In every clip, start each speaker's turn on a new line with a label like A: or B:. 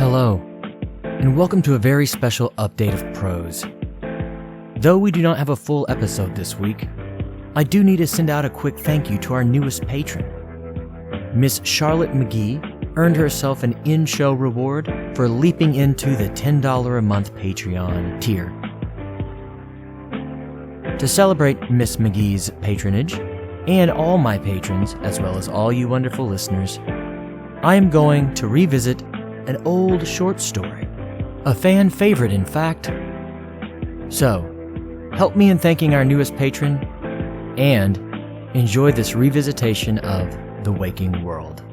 A: Hello, and welcome to a very special update of Prose. Though we do not have a full episode this week, I do need to send out a quick thank you to our newest patron. Miss Charlotte McGee earned herself an in-show reward for leaping into the $10 a month Patreon tier. To celebrate Miss McGee's patronage, and all my patrons, as well as all you wonderful listeners, I am going to revisit an old short story, a fan favorite in fact. So, help me in thanking our newest patron, and enjoy this revisitation of The Waking World.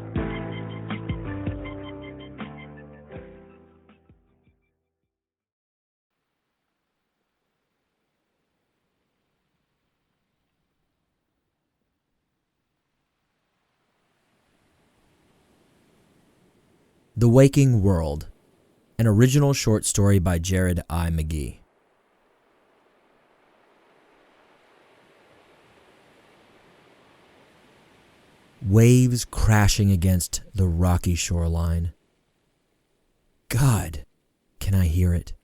A: The Waking World, an original short story by Jared I. McGee. Waves crashing against the rocky shoreline. God, can I hear it?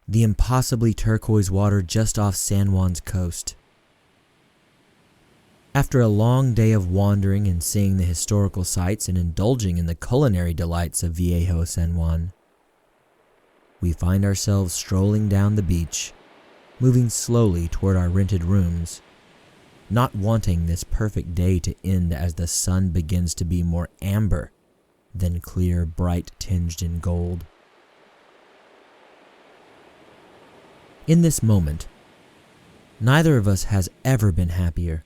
A: The impossibly turquoise water just off San Juan's coast. After a long day of wandering and seeing the historical sights and indulging in the culinary delights of Viejo San Juan, we find ourselves strolling down the beach, moving slowly toward our rented rooms, not wanting this perfect day to end as the sun begins to be more amber than clear, bright, tinged in gold. In this moment, neither of us has ever been happier.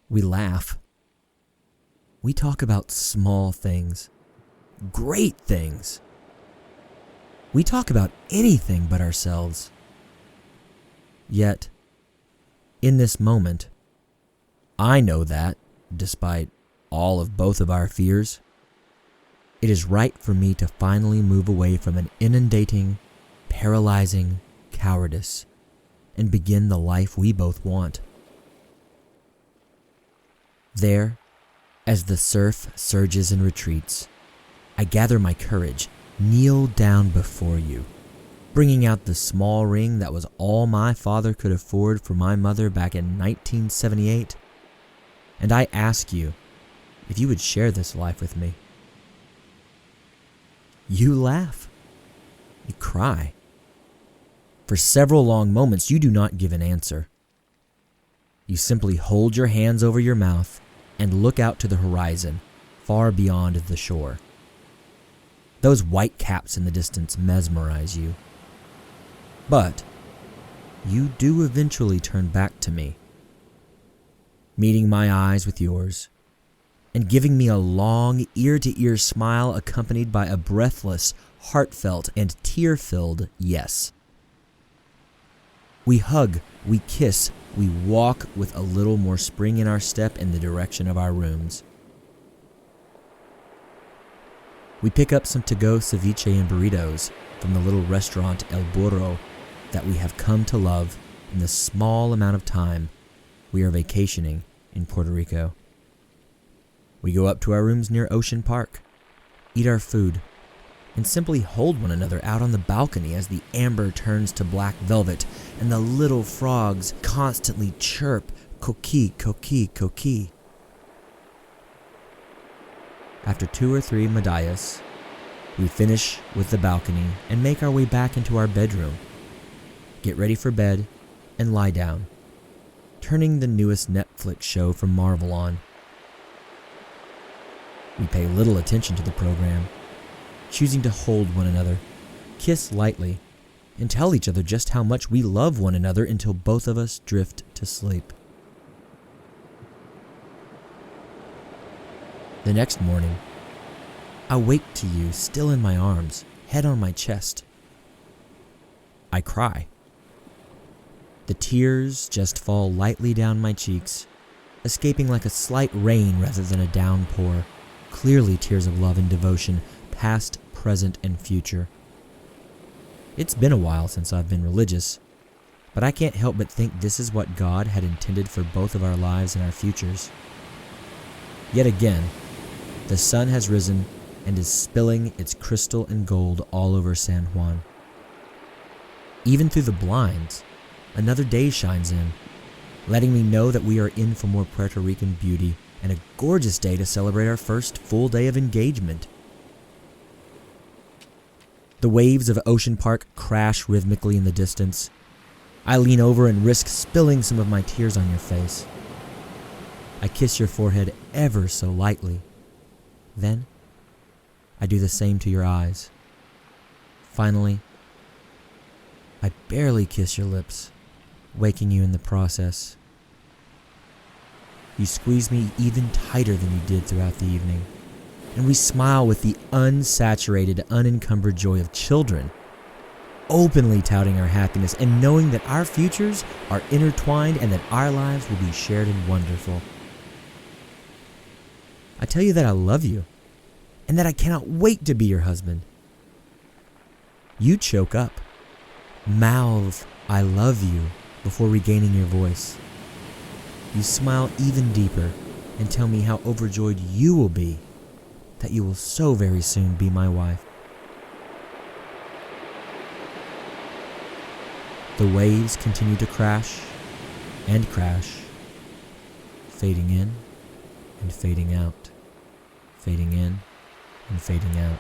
A: We laugh. We talk about small things, great things. We talk about anything but ourselves. Yet, in this moment, I know that, despite all of both of our fears, it is right for me to finally move away from an inundating, paralyzing cowardice and begin the life we both want. There, as the surf surges and retreats, I gather my courage, kneel down before you, bringing out the small ring that was all my father could afford for my mother back in 1978, and I ask you if you would share this life with me. You laugh. You cry. For several long moments, you do not give an answer. You simply hold your hands over your mouth and look out to the horizon, far beyond the shore. Those white caps in the distance mesmerize you. But you do eventually turn back to me, meeting my eyes with yours, and giving me a long, ear-to-ear smile accompanied by a breathless, heartfelt, and tear-filled yes. We hug, we kiss, we walk with a little more spring in our step in the direction of our rooms. We pick up some to-go ceviche and burritos from the little restaurant El Burro that we have come to love in the small amount of time we are vacationing in Puerto Rico. We go up to our rooms near Ocean Park, eat our food, and simply hold one another out on the balcony as the amber turns to black velvet and the little frogs constantly chirp, coqui, coqui, coqui. After 2 or 3 medallas, we finish with the balcony and make our way back into our bedroom, get ready for bed, and lie down, turning the newest Netflix show from Marvel on. We pay little attention to the program, choosing to hold one another, kiss lightly, and tell each other just how much we love one another until both of us drift to sleep. The next morning, I wake to you still in my arms, head on my chest. I cry. The tears just fall lightly down my cheeks, escaping like a slight rain rather than a downpour, clearly tears of love and devotion, past, present, and future. It's been a while since I've been religious, but I can't help but think this is what God had intended for both of our lives and our futures. Yet again, the sun has risen and is spilling its crystal and gold all over San Juan. Even through the blinds, another day shines in, letting me know that we are in for more Puerto Rican beauty and a gorgeous day to celebrate our first full day of engagement. The waves of Ocean Park crash rhythmically in the distance. I lean over and risk spilling some of my tears on your face. I kiss your forehead ever so lightly. Then, I do the same to your eyes. Finally, I barely kiss your lips, waking you in the process. You squeeze me even tighter than you did throughout the evening, and we smile with the unsaturated, unencumbered joy of children, openly touting our happiness and knowing that our futures are intertwined and that our lives will be shared and wonderful. I tell you that I love you, and that I cannot wait to be your husband. You choke up, mouth, "I love you," before regaining your voice. You smile even deeper and tell me how overjoyed you will be that you will so very soon be my wife. The waves continue to crash and crash, fading in and fading out, fading in and fading out.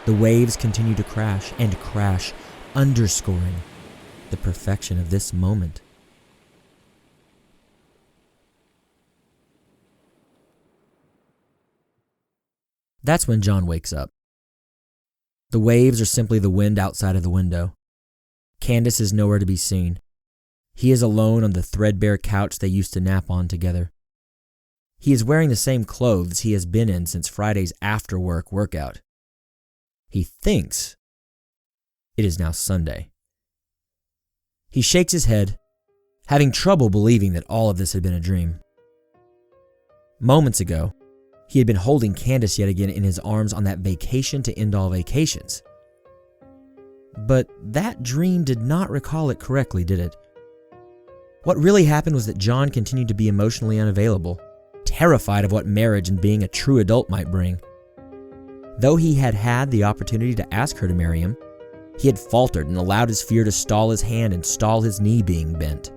A: The waves continue to crash and crash, underscoring the perfection of this moment. That's when John wakes up. The waves are simply the wind outside of the window. Candace is nowhere to be seen. He is alone on the threadbare couch they used to nap on together. He is wearing the same clothes he has been in since Friday's after-work workout. He thinks it is now Sunday. He shakes his head, having trouble believing that all of this had been a dream. Moments ago, he had been holding Candace yet again in his arms on that vacation to end all vacations. But that dream did not recall it correctly, did it? What really happened was that John continued to be emotionally unavailable, terrified of what marriage and being a true adult might bring. Though he had had the opportunity to ask her to marry him, he had faltered and allowed his fear to stall his hand and stall his knee being bent.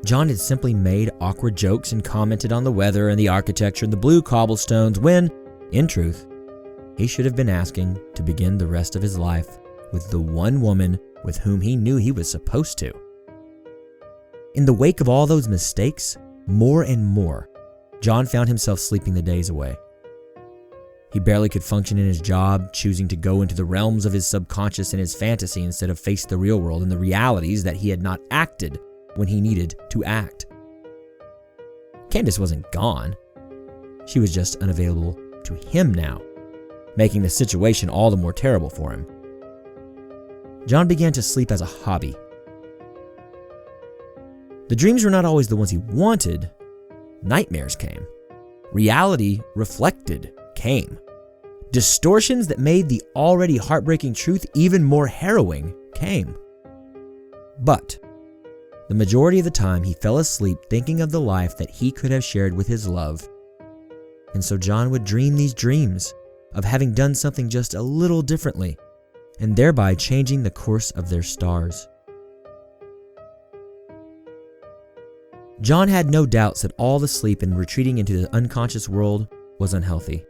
A: John had simply made awkward jokes and commented on the weather and the architecture and the blue cobblestones when, in truth, he should have been asking to begin the rest of his life with the one woman with whom he knew he was supposed to. In the wake of all those mistakes, more and more, John found himself sleeping the days away. He barely could function in his job, choosing to go into the realms of his subconscious and his fantasy instead of face the real world and the realities that he had not acted when he needed to act. Candace wasn't gone. She was just unavailable to him now, making the situation all the more terrible for him. John began to sleep as a hobby. The dreams were not always the ones he wanted. Nightmares came. Reality reflected came. Distortions that made the already heartbreaking truth even more harrowing came. But the majority of the time he fell asleep thinking of the life that he could have shared with his love. And so John would dream these dreams of having done something just a little differently, and thereby changing the course of their stars. John had no doubts that all the sleep and retreating into the unconscious world was unhealthy.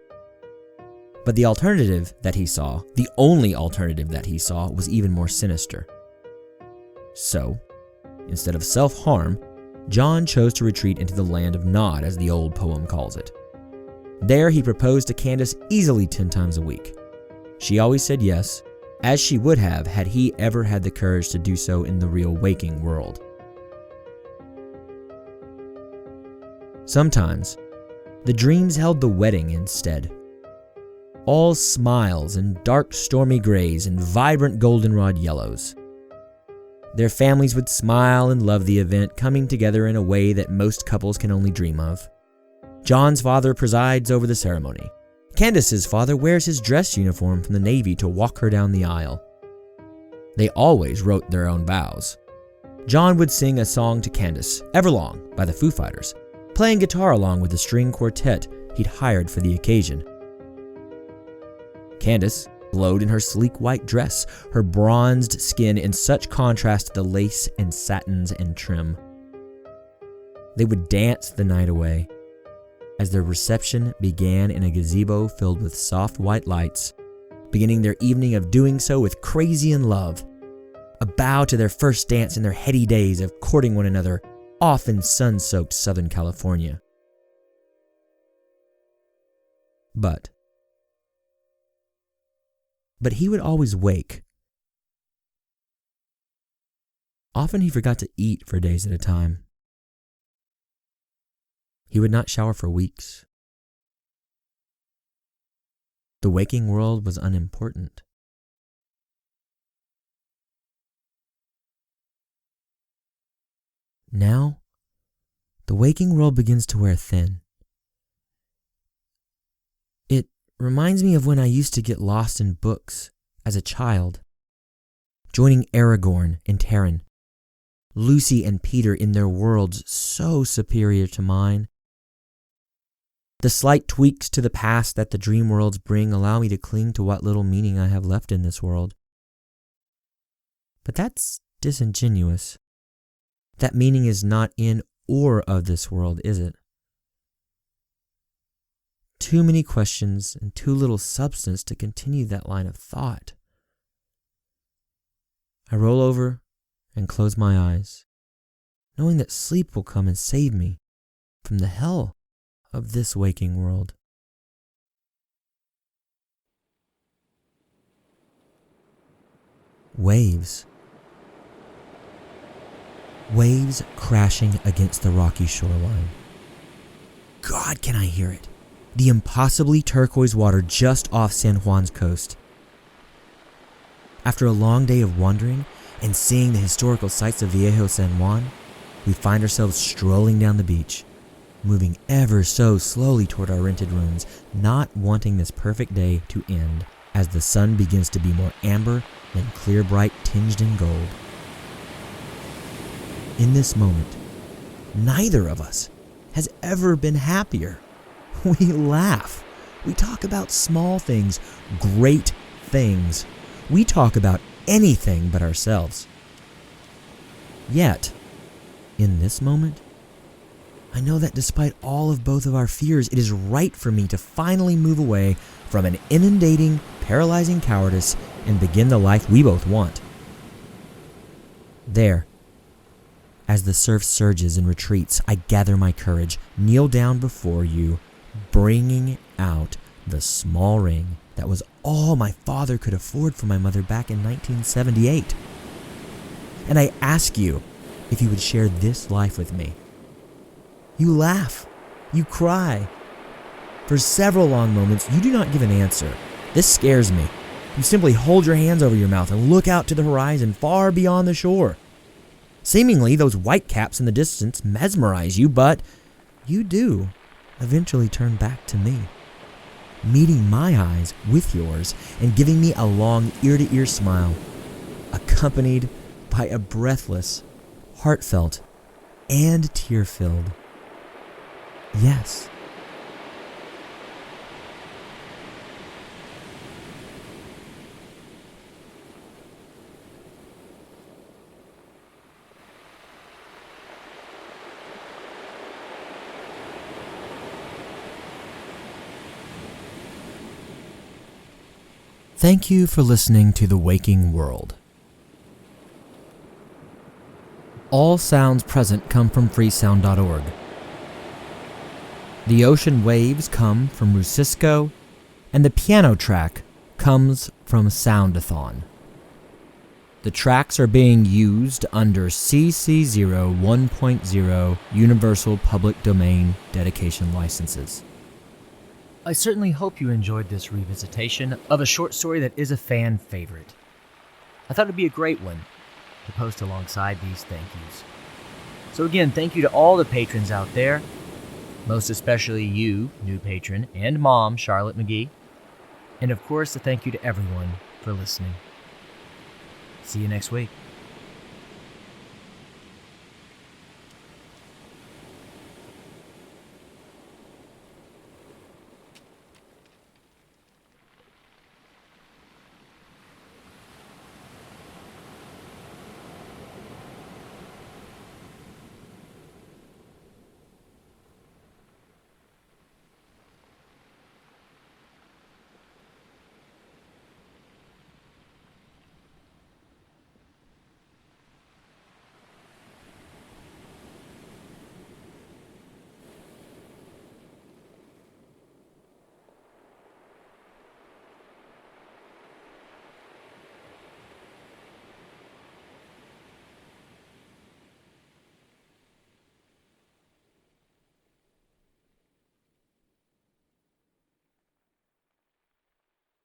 A: But the alternative that he saw, the only alternative that he saw, was even more sinister. So, instead of self-harm, John chose to retreat into the land of Nod, as the old poem calls it. There he proposed to Candace easily 10 times a week. She always said yes, as she would have had he ever had the courage to do so in the real waking world. Sometimes, the dreams held the wedding instead. All smiles and dark stormy grays and vibrant goldenrod yellows. Their families would smile and love the event, coming together in a way that most couples can only dream of. John's father presides over the ceremony. Candace's father wears his dress uniform from the Navy to walk her down the aisle. They always wrote their own vows. John would sing a song to Candace, Everlong, by the Foo Fighters, playing guitar along with the string quartet he'd hired for the occasion. Candace glowed in her sleek white dress, her bronzed skin in such contrast to the lace and satins and trim. They would dance the night away as their reception began in a gazebo filled with soft white lights, beginning their evening of doing so with Crazy in Love, a bow to their first dance in their heady days of courting one another, off in sun-soaked Southern California. But he would always wake. Often he forgot to eat for days at a time. He would not shower for weeks. The waking world was unimportant. Now, the waking world begins to wear thin. It reminds me of when I used to get lost in books as a child, joining Aragorn and Taran, Lucy and Peter in their worlds so superior to mine. The slight tweaks to the past that the dream worlds bring allow me to cling to what little meaning I have left in this world. But that's disingenuous. That meaning is not in or of this world, is it? Too many questions and too little substance to continue that line of thought. I roll over and close my eyes, knowing that sleep will come and save me from the hell of this waking world. Waves. Waves crashing against the rocky shoreline. God, can I hear it? The impossibly turquoise water just off San Juan's coast. After a long day of wandering and seeing the historical sights of Viejo San Juan, we find ourselves strolling down the beach, moving ever so slowly toward our rented rooms, not wanting this perfect day to end as the sun begins to be more amber than clear bright tinged in gold. In this moment, neither of us has ever been happier. We laugh. We talk about small things, great things. We talk about anything but ourselves. Yet, in this moment, I know that despite all of both of our fears, it is right for me to finally move away from an inundating, paralyzing cowardice and begin the life we both want. There, as the surf surges and retreats, I gather my courage, kneel down before you, bringing out the small ring that was all my father could afford for my mother back in 1978. And I ask you if you would share this life with me. You laugh. You cry. For several long moments, you do not give an answer. This scares me. You simply hold your hands over your mouth and look out to the horizon far beyond the shore. Seemingly, those white caps in the distance mesmerize you, but you do eventually turn back to me, meeting my eyes with yours and giving me a long ear-to-ear smile, accompanied by a breathless, heartfelt, and tear-filled yes. Thank you for listening to The Waking World. All sounds present come from freesound.org. The ocean waves come from Rusisco, and the piano track comes from Soundathon. The tracks are being used under CC0 1.0 Universal Public Domain dedication licenses. I certainly hope you enjoyed this revisitation of a short story that is a fan favorite. I thought it'd be a great one to post alongside these thank yous. So again, thank you to all the patrons out there, most especially you, new patron, and Mom, Charlotte McGee. And of course, a thank you to everyone for listening. See you next week.